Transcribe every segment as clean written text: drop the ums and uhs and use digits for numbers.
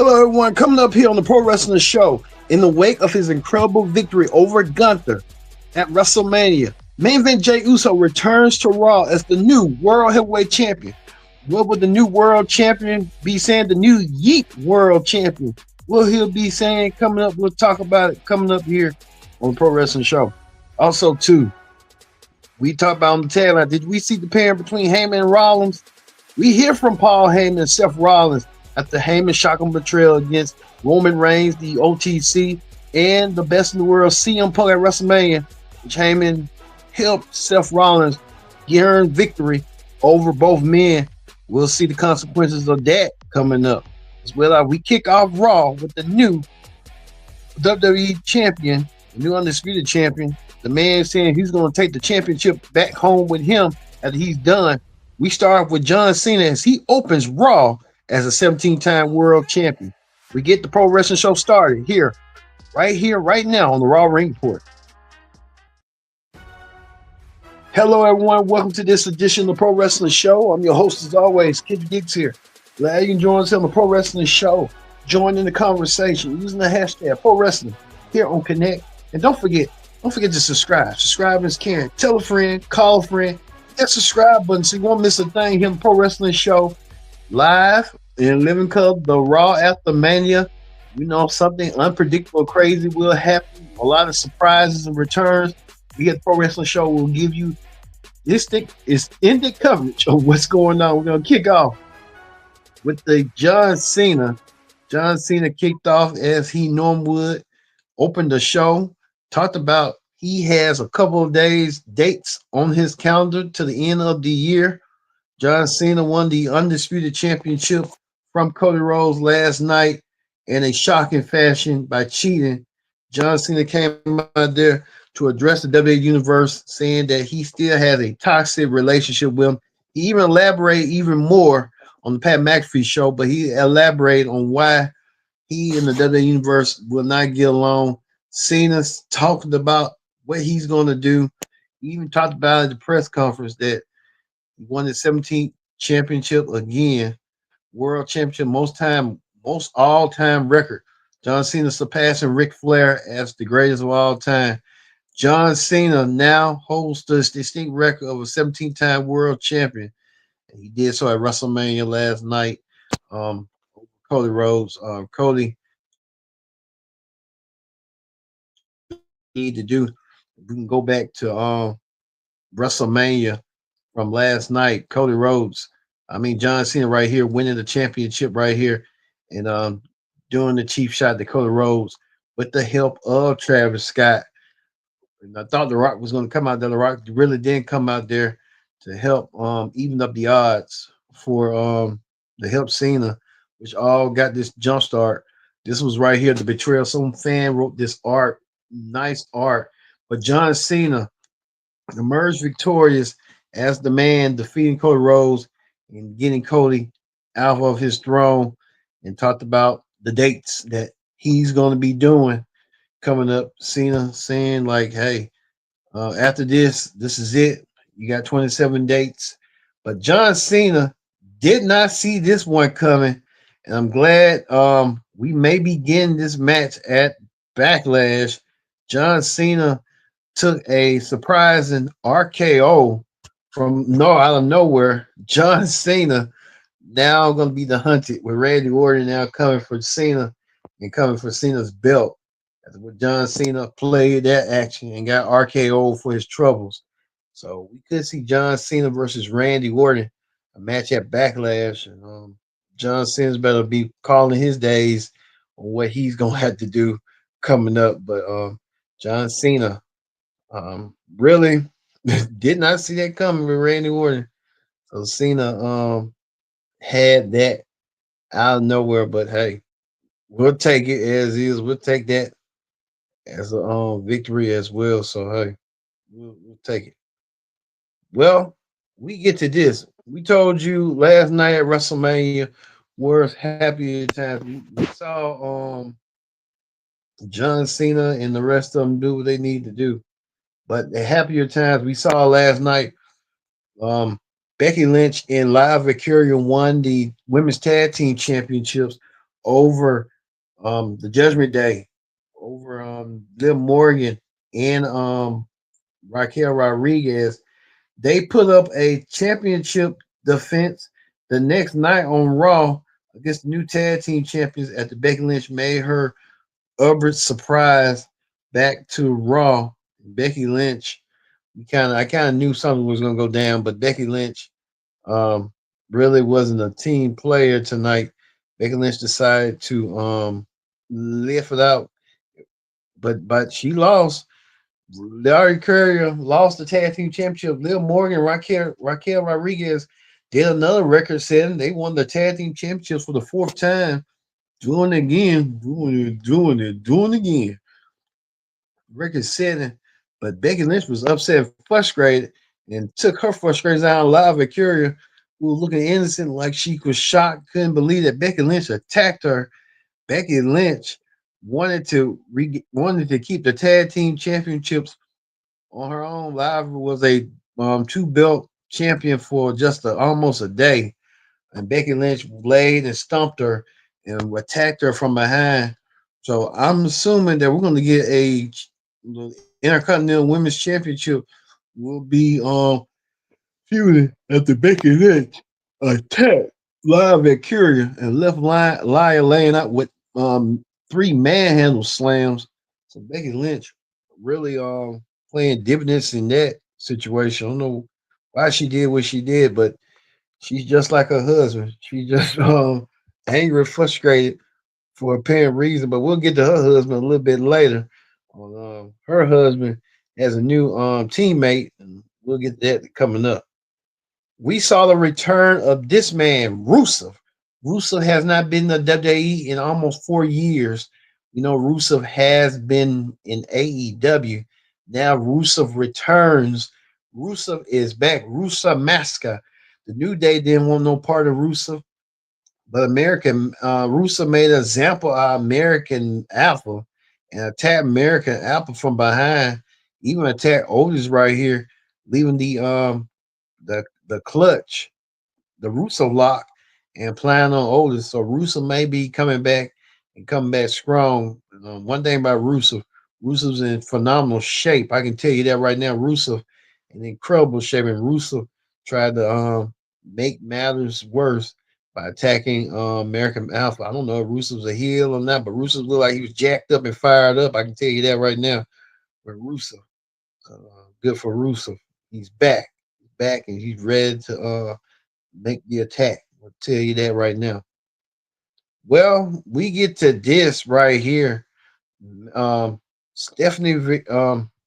Hello, everyone. Coming up here on the Pro Wrestling Show, in the wake of his incredible victory over Gunther at WrestleMania, main event Jey Uso returns to Raw as the new World Heavyweight Champion. What would the new World Champion be saying? The new Yeet World Champion. What he'll be saying coming up? We'll talk about it coming up here on the Pro Wrestling Show. Also, too, we talked about on the tail line. Did we see the pairing between Heyman and Rollins? We hear from Paul Heyman and Seth Rollins after Heyman shocking betrayal against Roman Reigns, the OTC, and the best in the world, CM Punk at WrestleMania, which Heyman helped Seth Rollins earn victory over both men. We'll see the consequences of that coming up. As well as we kick off Raw with the new WWE champion, the new undisputed champion, the man saying he's going to take the championship back home with him after he's done. We start off with John Cena as he opens Raw as a 17-time world champion. We get the Pro Wrestling Show started here, right now on the Raw Ring Report. Hello, everyone. Welcome to this edition of the Pro Wrestling Show. I'm your host, as always, Kid Geeks here. Glad you can join us on the Pro Wrestling Show. Join in the conversation using the hashtag Pro Wrestling here on Connect. And don't forget to subscribe. Subscribe is caring. Tell a friend, call a friend, hit that subscribe button so you won't miss a thing here on the Pro Wrestling Show. Live in living color, the Raw after Mania. You know, something unpredictable, crazy will happen. A lot of surprises and returns. We at the Pro Wrestling Show will give you this in-depth coverage of what's going on. We're going to kick off with the John Cena. John Cena kicked off as he normally would. Opened the show. Talked about he has a couple of dates on his calendar to the end of the year. John Cena won the Undisputed Championship from Cody Rhodes last night in a shocking fashion by cheating. John Cena came out there to address the WWE Universe, saying that he still has a toxic relationship with him. He even elaborated even more on the Pat McAfee show, but he elaborated on why he and the WWE Universe will not get along. Cena's talking about what he's going to do. He even talked about at the press conference that he won his 17th championship again, world championship, most all-time record. John Cena surpassing Ric Flair as the greatest of all time. John Cena now holds this distinct record of a 17-time world champion. And he did so at WrestleMania last night. Cody Rhodes. Cody need to do. We can go back to WrestleMania from last night. Cody Rhodes. I mean, John Cena right here winning the championship right here and doing the cheap shot to Cody Rhodes with the help of Travis Scott. And I thought The Rock was going to come out there. The Rock really didn't come out there to help even up the odds for to help Cena, which all got this jump start. This was right here, the betrayal. Some fan wrote this art, nice art. But John Cena emerged victorious as the man defeating Cody Rhodes and getting Cody out of his throne, and talked about the dates that he's going to be doing coming up. Cena saying like, hey, after this is it. You got 27 dates. But John Cena did not see this one coming. And I'm glad we may be getting this match at Backlash. John Cena took a surprising RKO from out of nowhere. John Cena now going to be the hunted with Randy Orton now coming for Cena and coming for Cena's belt. That's what John Cena played that action and got RKO for his troubles. So we could see John Cena versus Randy Orton, a match at Backlash. And John Cena's better be calling his days on what he's going to have to do coming up. But John Cena really did not see that coming with Randy Orton. So Cena had that out of nowhere, but hey, we'll take it as is. We'll take that as a victory as well. So hey, we'll take it. Well, we get to this. We told you last night at WrestleMania was happier times. We saw John Cena and the rest of them do what they need to do. But the happier times we saw last night, Becky Lynch and Liv Victoria won the women's tag team championships over the Judgment Day, over Liv Morgan and Raquel Rodriguez. They put up a championship defense the next night on Raw against the new tag team champions after Becky Lynch made her Ubbert surprise back to Raw. Becky Lynch, I kind of knew something was gonna go down, but Becky Lynch um, really wasn't a team player tonight. Becky Lynch decided to lift it out, but she lost. Larry Courier lost the tag team championship. Liv Morgan, Raquel Rodriguez did another record setting. They won the tag team championships for the fourth time. Doing it again, doing it again. Record setting. But Becky Lynch was upset and frustrated and took her frustration out on Live at Courier, who was looking innocent like she was shocked, couldn't believe that Becky Lynch attacked her. Becky Lynch wanted to keep the tag team championships on her own. Live was a two belt champion for just almost a day, and Becky Lynch laid and stumped her and attacked her from behind. So I'm assuming that we're going to get a Intercontinental Women's Championship will be feuding after Becky Lynch attacked Live at Courier and left Laya laying out with three manhandle slams. So Becky Lynch really playing dividends in that situation. I don't know why she did what she did, but she's just like her husband. She just angry, frustrated for apparent reason. But we'll get to her husband a little bit later. Her husband has a new teammate, and we'll get that coming up. We saw the return of this man, Rusev. Rusev has not been in the WWE in almost 4 years. You know, Rusev has been in AEW. Now Rusev returns. Rusev is back. Rusev Maska. The New Day didn't want no part of Rusev, but American Rusev made an example of American Alpha and attacked American Alpha from behind. Even attacked Otis right here, leaving the clutch, the Russo lock, and playing on Otis. So Russo may be coming back and coming back strong. One thing about Russo, Russo's in phenomenal shape. I can tell you that right now. Russo in incredible shape, and Russo tried to make matters worse by attacking American Alpha. I don't know if Russo's a heel or not, but Russo looked like he was jacked up and fired up. I can tell you that right now. With Russo, good for Russo. He's back, and he's ready to make the attack. I'll tell you that right now. Well, we get to this right here. Stephanie,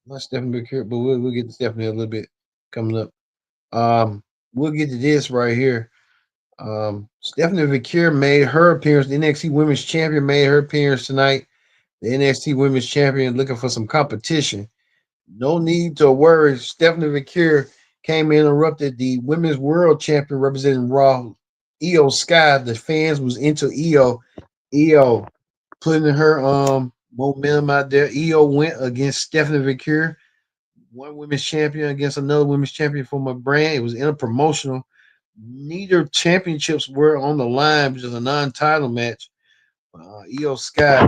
not Stephanie Victor, but we'll get to Stephanie a little bit coming up. We'll get to this right here. Stephanie Victor made her appearance. The NXT Women's Champion made her appearance tonight. The NXT Women's Champion looking for some competition. No need to worry. Stephanie Victor came and interrupted the Women's World Champion representing Raw, Io Sky. The fans was into Io. Io putting her momentum out there. Io went against Stephanie Victor, one women's champion against another women's champion from a brand. It was interpromotional. Neither championships were on the line, which is a non-title match. Io Sky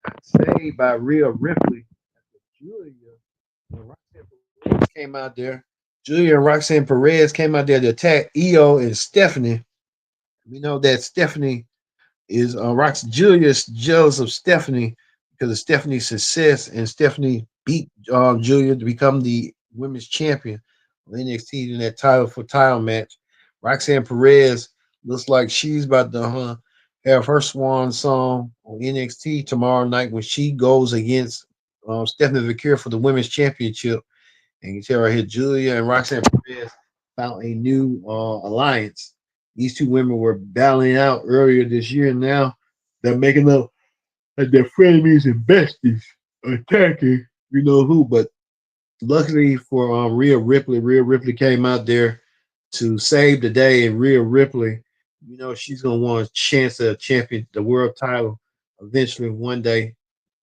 got saved by Rhea Ripley. Julia and Roxanne Perez came out there. Julia and Roxanne Perez came out there to attack Io and Stephanie. We know that Stephanie is Julia's jealous of Stephanie because of Stephanie's success, and Stephanie beat Julia to become the women's champion of NXT in that title match. Roxanne Perez looks like she's about to have her swan song on NXT tomorrow night when she goes against Stephanie Victor for the women's championship. And you tell right here, Julia and Roxanne Perez found a new alliance. These two women were battling out earlier this year, and now they're making up like their frenemies and besties attacking you know who. But luckily for Rhea Ripley came out there to save the day, and Rhea Ripley, she's gonna want a chance at champion the world title eventually one day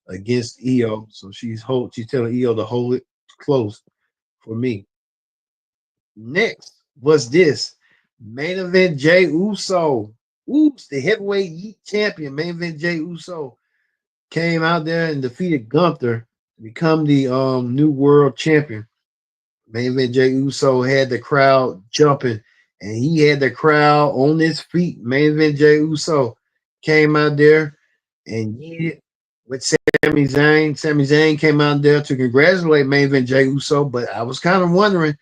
against Io. So she's telling Io to hold it close for me. Next was this main event: Jay Uso Oops, the heavyweight champion, main event Jey Uso, came out there and defeated Gunther to become the new world champion. Main event Jey Uso had the crowd jumping, and he had the crowd on his feet. Main event Jey Uso came out there and yeeted with Sami Zayn. Sami Zayn came out there to congratulate main event Jey Uso, but I was kind of wondering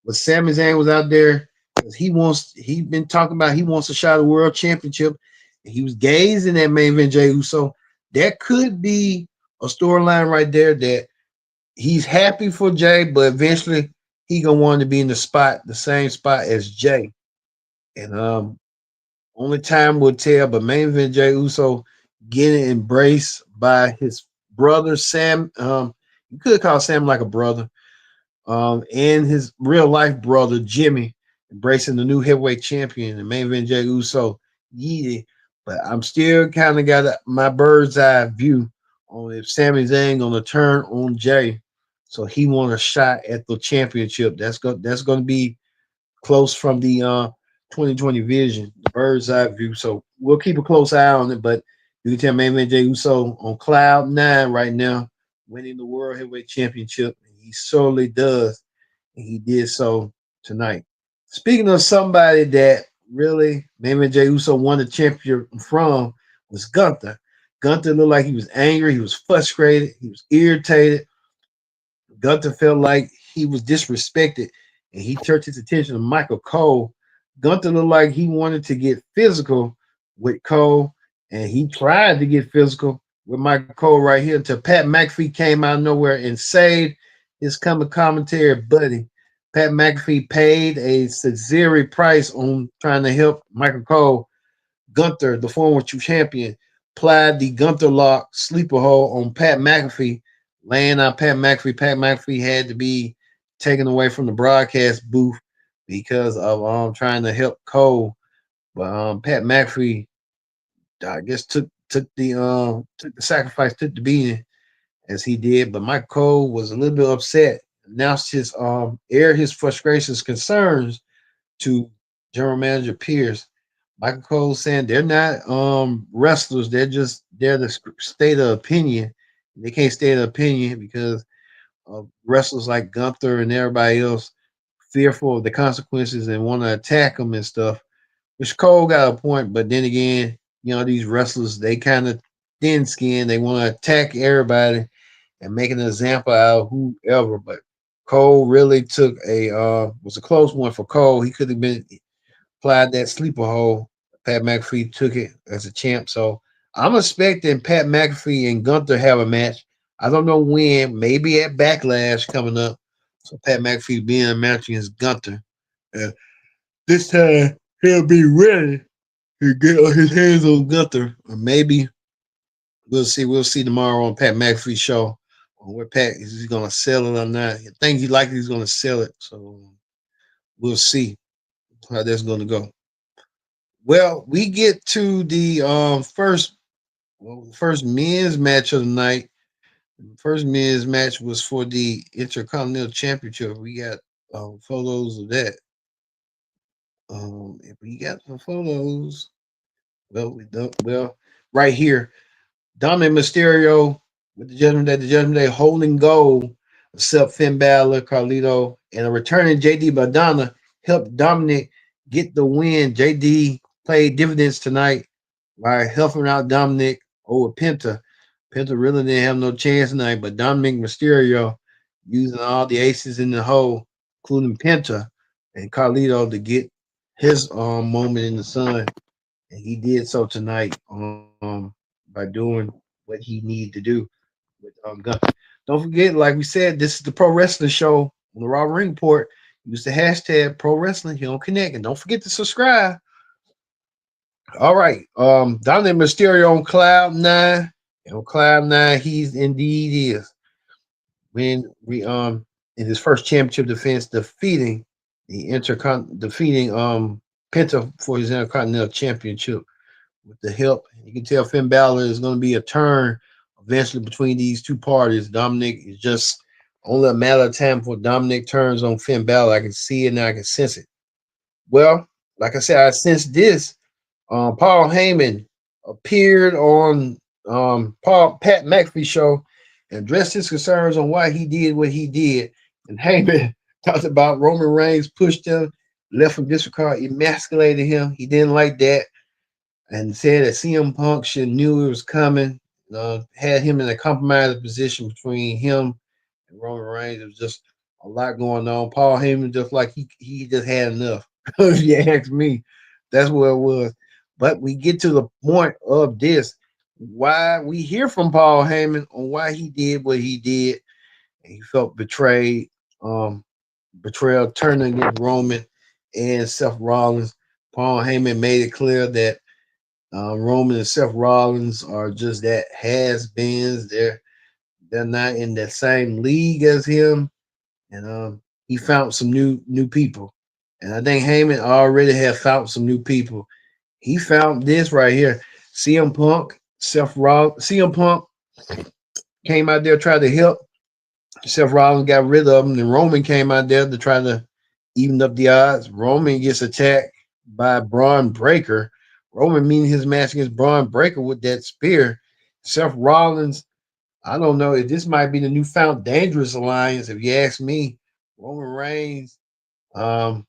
was Sami Zayn was out there because he's been talking about he wants a shot at the world championship. And he was gazing at main event Jey Uso. That could be a storyline right there that he's happy for Jay, but eventually he gonna want to be in the same spot as Jay. And only time will tell. But main event Jey Uso getting embraced by his brother Sam. You could call Sam like a brother. And his real life brother Jimmy embracing the new heavyweight champion and main event Jey Uso. Yeah, but I'm still kind of got my bird's eye view on if Sami Zayn gonna turn on Jay, so he want a shot at the championship. That's going to be close from the 2020 vision, the bird's eye view. So we'll keep a close eye on it. But you can tell main event Jey Uso on cloud nine right now, winning the world heavyweight championship. He certainly does, and he did so tonight. Speaking of somebody that really main event Jey Uso won the championship from was Gunther. Gunther looked like he was angry, he was frustrated, he was irritated. Gunther felt like he was disrespected, and he turned his attention to Michael Cole. Gunther looked like he wanted to get physical with Cole, and he tried to get physical with Michael Cole right here until Pat McAfee came out of nowhere and saved his commentary buddy. Pat McAfee paid a sincere price on trying to help Michael Cole. Gunther, the former champion, applied the Gunther lock sleeper hold on Pat McAfee, laying out Pat McAfee. Pat McAfee had to be taken away from the broadcast booth because of trying to help Cole. But Pat McAfee, I guess, took the sacrifice, took the beating as he did. But Mike Cole was a little bit upset, announced his aired his frustrations, concerns to General Manager Pierce. Michael Cole saying they're not wrestlers, they're the state of opinion. They can't state of opinion because wrestlers like Gunther and everybody else fearful of the consequences and want to attack them and stuff. Which Cole got a point, but then again, these wrestlers they kind of thin skin. They want to attack everybody and make an example out of whoever. But Cole really took was a close one for Cole. He could have been applied that sleeper hole. Pat McAfee took it as a champ. So I'm expecting Pat McAfee and Gunther have a match. I don't know when, maybe at Backlash coming up. So Pat McAfee being a match against Gunther. This time he'll be ready to get his hands on Gunther. Or maybe we'll see. We'll see tomorrow on Pat McAfee's show on where Pat is he gonna sell it or not. I think he's gonna sell it. So we'll see how that's gonna go. Well, we get to the first men's match of the night. The first men's match was for the Intercontinental Championship. We got photos of that. If we got some photos, well, we don't. Well, right here, Dominic Mysterio with the Judgment Day holding gold, except Finn Balor, Carlito, and a returning JD Madonna helped Dominic get the win. JD played dividends tonight by helping out Dominic over Penta. Penta really didn't have no chance tonight, but Dominic Mysterio using all the aces in the hole, including Penta and Carlito to get his moment in the sun. And he did so tonight by doing what he needed to do with Gunther. Don't forget, like we said, this is the Pro Wrestling Show on the Raw Ring Report. Use the hashtag Pro Wrestling here on Connect. And don't forget to subscribe. All right. Dominic Mysterio on Cloud 9. And on Cloud 9, he's indeed is. When we in his first championship defense, defeating Penta for his Intercontinental Championship with the help. You can tell Finn Balor is going to be a turn eventually between these two parties. Dominic is just only a matter of time before Dominic turns on Finn Balor. I can see it now. I can sense it. Well, like I said, I sense this Paul Heyman appeared on Pat McAfee show and addressed his concerns on why he did what he did. And Heyman talked about Roman Reigns pushed him, left him disregard, emasculated him. He didn't like that, and said that CM Punk should knew it was coming. Had him in a compromised position between him and Roman Reigns. It was just a lot going on. Paul Heyman just like he just had enough. If you ask me, that's what it was. But we get to the point of this. Why we hear from Paul Heyman on why he did what he did. And he felt betrayed. Um, Betrayal turning against Roman and Seth Rollins. Paul Heyman made it clear that Roman and Seth Rollins are just that has-beens. They're not in the same league as him, and he found some new people. And I think Heyman already had found some new people. He found this right here. CM Punk, Seth Rollins. CM Punk came out there tried to help. Seth Rollins got rid of him, and Roman came out there to try to even up the odds. Roman gets attacked by Braun Breaker. Roman meaning his match against Braun Breaker with that spear. Seth Rollins, I don't know if this might be the newfound dangerous alliance. If you ask me, Roman Reigns um,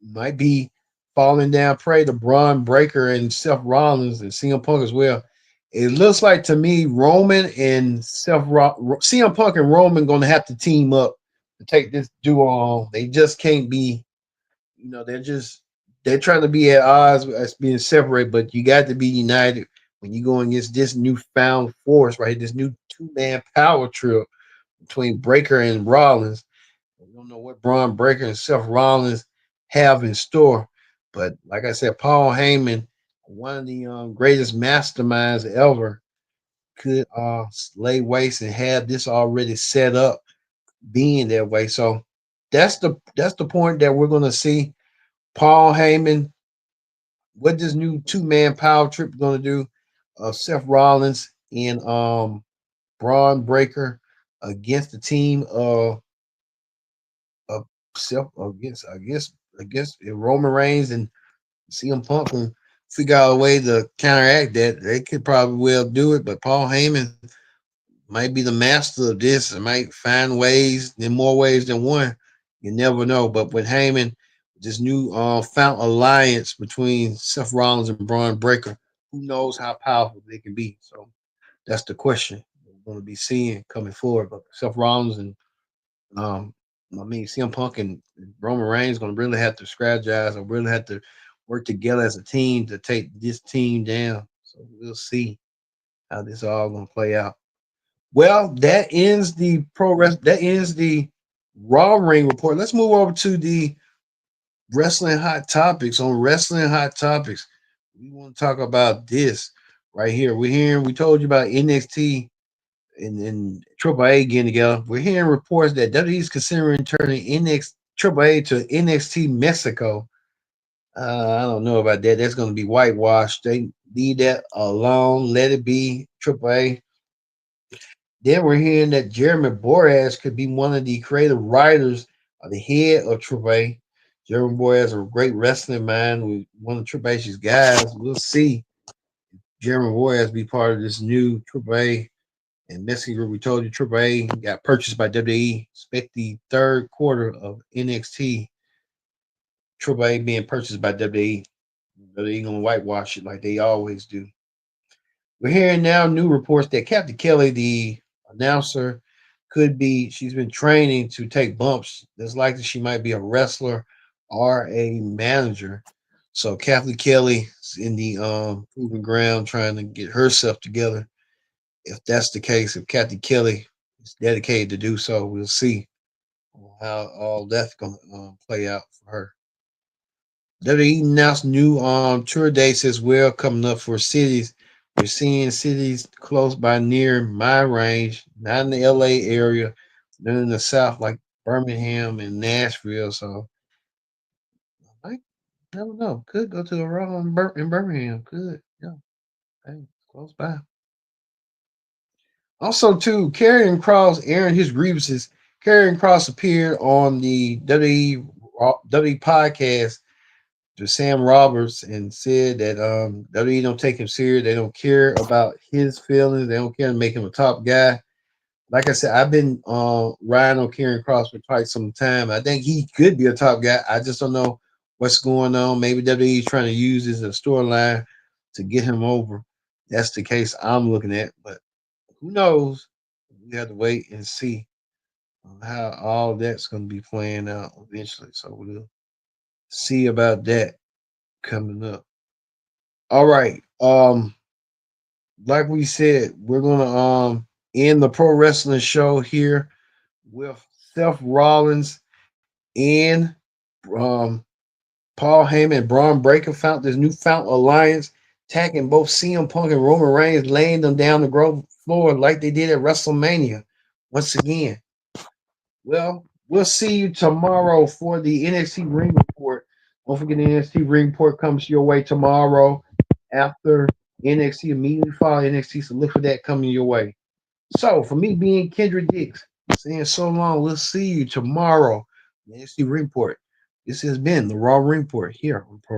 might be falling down prey to Braun Breaker and Seth Rollins and CM Punk as well. It looks like to me Roman and CM Punk and Roman going to have to team up to take this duo on. They just can't be, they're trying to be at odds as being separate, but you got to be united when you go against this newfound force, right? This new two-man power trip between Breaker and Rollins. We don't know what Braun Breaker and Seth Rollins have in store. But like I said, Paul Heyman, one of the greatest masterminds ever, could lay waste and have this already set up, being that way. So that's the point that we're gonna see. Paul Heyman, what this new two-man power trip gonna do? Seth Rollins and Braun Breaker against the team of self against Roman Reigns and CM Punk and figure out a way to counteract that. They could probably well do it, but Paul Heyman might be the master of this and might find ways in more ways than one. You never know. But with Heyman, this new found alliance between Seth Rollins and Braun Breaker, who knows how powerful they can be? So that's the question we're going to be seeing coming forward. But Seth Rollins and um, CM Punk and Roman Reigns going to really have to strategize or really have to work together as a team to take this team down. So we'll see how this all going to play out. Well, that ends the that ends the Raw Ring report. Let's move over to the Wrestling Hot Topics. On Wrestling Hot Topics, we want to talk about this right here. We told you about NXT and Triple A getting together. We're hearing reports that WWE is considering turning Triple A to NXT Mexico. I don't know about that. That's going to be whitewashed. They leave that alone. Let it be Triple A. Then we're hearing that Jeremy Boras could be one of the creative writers or the head of Triple A. Jeremy Boras, a great wrestling mind, with one of Triple H's guys. We'll see Jeremy Boras be part of this new Triple A and Mexican group. We told you Triple A got purchased by WWE. Expect the third quarter of NXT. Triple A being purchased by WWE. WWE gonna whitewash it like they always do. We're hearing now new reports that Captain Kelly, the announcer, she's been training to take bumps. There's likely she might be a wrestler or a manager. So Kathleen Kelly is in the proving ground trying to get herself together. If that's the case, if Kathy Kelly is dedicated to do so, we'll see how all that's going to play out for her. WWE announced new tour dates as well coming up for cities. We're seeing cities close by near my range, not in the LA area, but in the South, like Birmingham and Nashville. So I never know. Could go to the Raw in Birmingham. Could. Yeah. Hey, close by. Also, too, Karrion Kross airing his grievances. Karrion Kross appeared on the WWE podcast to Sam Roberts and said that WWE don't take him serious. They don't care about his feelings. They don't care to make him a top guy. Like I said, I've been riding on Karrion Cross for quite some time. I think he could be a top guy. I just don't know what's going on. Maybe WWE is trying to use this as a storyline to get him over. That's the case I'm looking at. But who knows? We have to wait and see how all that's going to be playing out eventually. So we'll see about that coming up. All right. Like we said, we're gonna end the pro wrestling show here with Seth Rollins and um Paul Heyman and Bron Breakker found this newfound alliance, attacking both CM Punk and Roman Reigns, laying them down the floor like they did at WrestleMania. Once again, well, we'll see you tomorrow for the NXT Ring Report. Don't forget the NXT Ring Report comes your way tomorrow after NXT, immediately follow NXT. So look for that coming your way. So for me being Kendrick Dix, saying so long, we'll see you tomorrow. NXT Ring Report. This has been the Raw Ring Report here on Pro